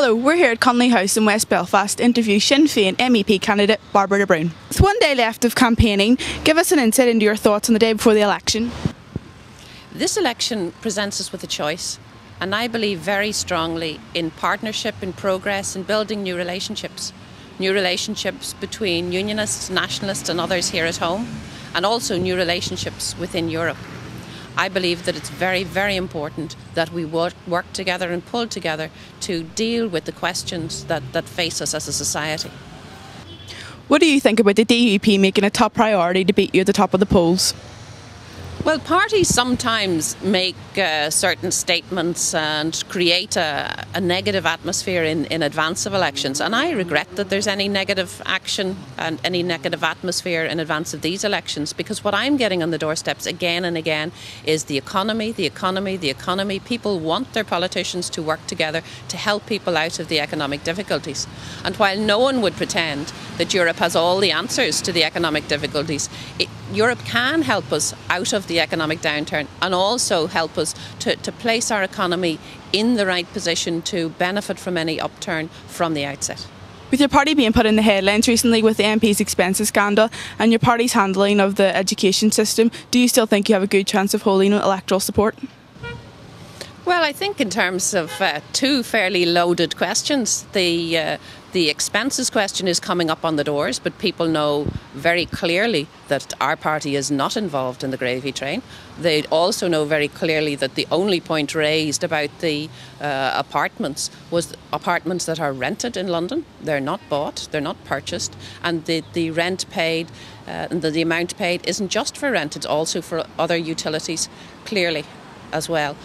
Hello, we're here at Connelly House in West Belfast to interview Sinn Fein MEP candidate Bairbre de Brún. With one day left of campaigning, give us an insight into your thoughts on the day before the election. This election presents us with a choice, and I believe very strongly in partnership, in progress, in building new relationships between unionists, nationalists and others here at home, and also new relationships within Europe. I believe that it's very, very important that we work together and pull together to deal with the questions that face us as a society. What do you think about the DUP making a top priority to beat you at the top of the polls? Well, parties sometimes make certain statements and create a negative atmosphere in advance of elections, and I regret that there's any negative action and any negative atmosphere in advance of these elections, because what I'm getting on the doorsteps again and again is the economy, the economy, the economy. People want their politicians to work together to help people out of the economic difficulties. And while no one would pretend that Europe has all the answers to the economic difficulties, Europe can help us out of the economic downturn and also help us to place our economy in the right position to benefit from any upturn from the outset. With your party being put in the headlines recently with the MP's expenses scandal and your party's handling of the education system, do you still think you have a good chance of holding electoral support? Well, I think in terms of two fairly loaded questions, the expenses question is coming up on the doors, but people know very clearly that our party is not involved in the gravy train. They also know very clearly that the only point raised about the apartments was apartments that are rented in London. They're not bought, they're not purchased, and the rent paid and the amount paid isn't just for rent, it's also for other utilities, clearly, as well.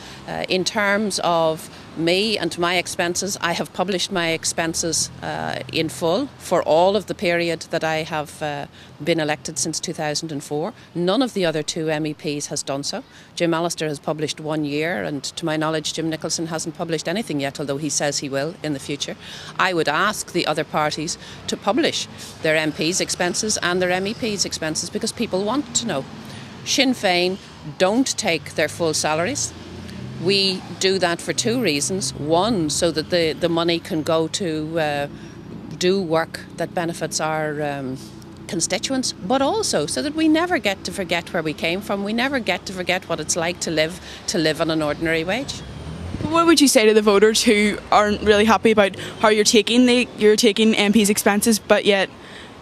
In terms of me and my expenses, I have published my expenses in full for all of the period that I have been elected since 2004. None of the other two MEPs has done so. Jim Allister has published 1 year, and to my knowledge Jim Nicholson hasn't published anything yet, although he says he will in the future. I would ask the other parties to publish their MPs' expenses and their MEPs' expenses because people want to know. Sinn Fein don't take their full salaries. We do that for two reasons. One, so that the money can go to do work that benefits our constituents, but also so that we never get to forget where we came from. We never get to forget what it's like to live on an ordinary wage. What would you say to the voters who aren't really happy about how you're taking MPs' expenses, but yet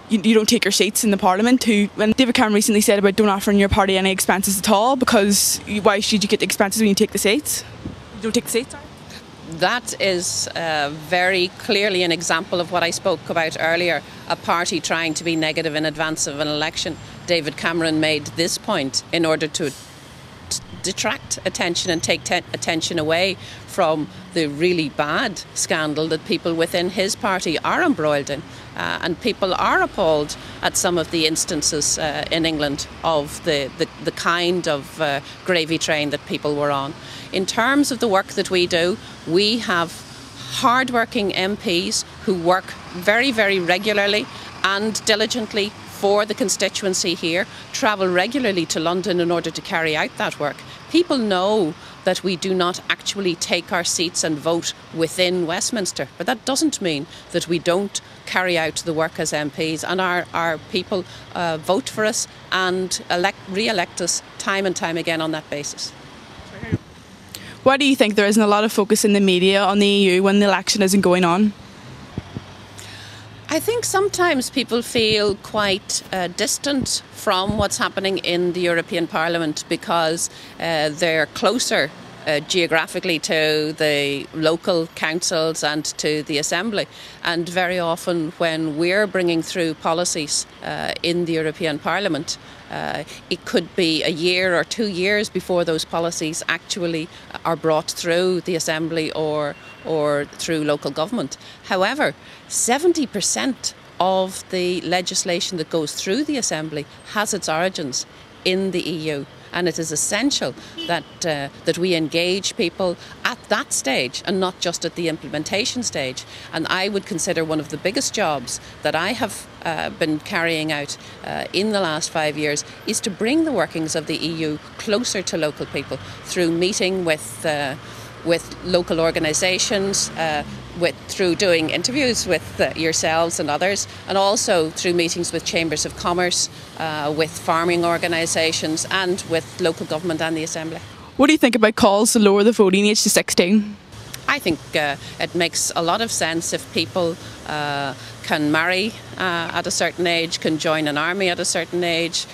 you don't take your seats in the Parliament? When David Cameron recently said about don't offering your party any expenses at all, because why should you get the expenses when you take the seats? You don't take the seats? That is very clearly an example of what I spoke about earlier, a party trying to be negative in advance of an election. David Cameron made this point in order to detract attention and take attention away from the really bad scandal that people within his party are embroiled in. And people are appalled at some of the instances in England of the kind of gravy train that people were on. In terms of the work that we do, we have hard-working MPs who work very, very regularly and diligently for the constituency here, travel regularly to London in order to carry out that work. People know that we do not actually take our seats and vote within Westminster, but that doesn't mean that we don't carry out the work as MPs, and our people vote for us and re-elect us time and time again on that basis. Why do you think there isn't a lot of focus in the media on the EU when the election isn't going on? I think sometimes people feel quite distant from what's happening in the European Parliament because they're closer geographically to the local councils and to the Assembly. And very often when we're bringing through policies in the European Parliament, it could be a year or 2 years before those policies actually are brought through the Assembly or through local government. However, 70% of the legislation that goes through the Assembly has its origins in the EU. And it is essential that we engage people at that stage and not just at the implementation stage. And I would consider one of the biggest jobs that I have been carrying out in the last 5 years is to bring the workings of the EU closer to local people through meeting with local organisations, through doing interviews with yourselves and others, and also through meetings with chambers of commerce, with farming organisations and with local government and the Assembly. What do you think about calls to lower the voting age to 16? I think it makes a lot of sense if people can marry at a certain age, can join an army at a certain age,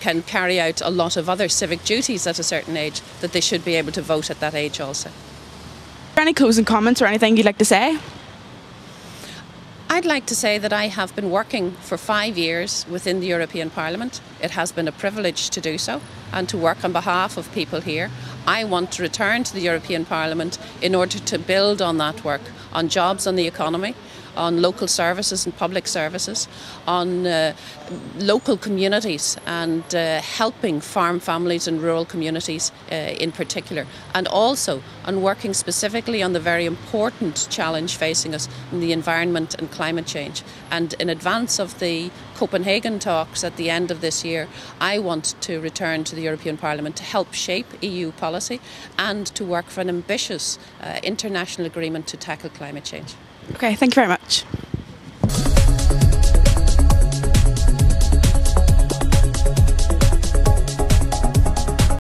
can carry out a lot of other civic duties at a certain age, that they should be able to vote at that age also. Any closing comments or anything you'd like to say? I'd like to say that I have been working for 5 years within the European Parliament. It has been a privilege to do so and to work on behalf of people here. I want to return to the European Parliament in order to build on that work, on jobs, on the economy, on local services and public services, on local communities and helping farm families and rural communities in particular, and also on working specifically on the very important challenge facing us in the environment and climate change. And in advance of the Copenhagen talks at the end of this year, I want to return to the European Parliament to help shape EU policy and to work for an ambitious international agreement to tackle climate change. Okay, thank you very much.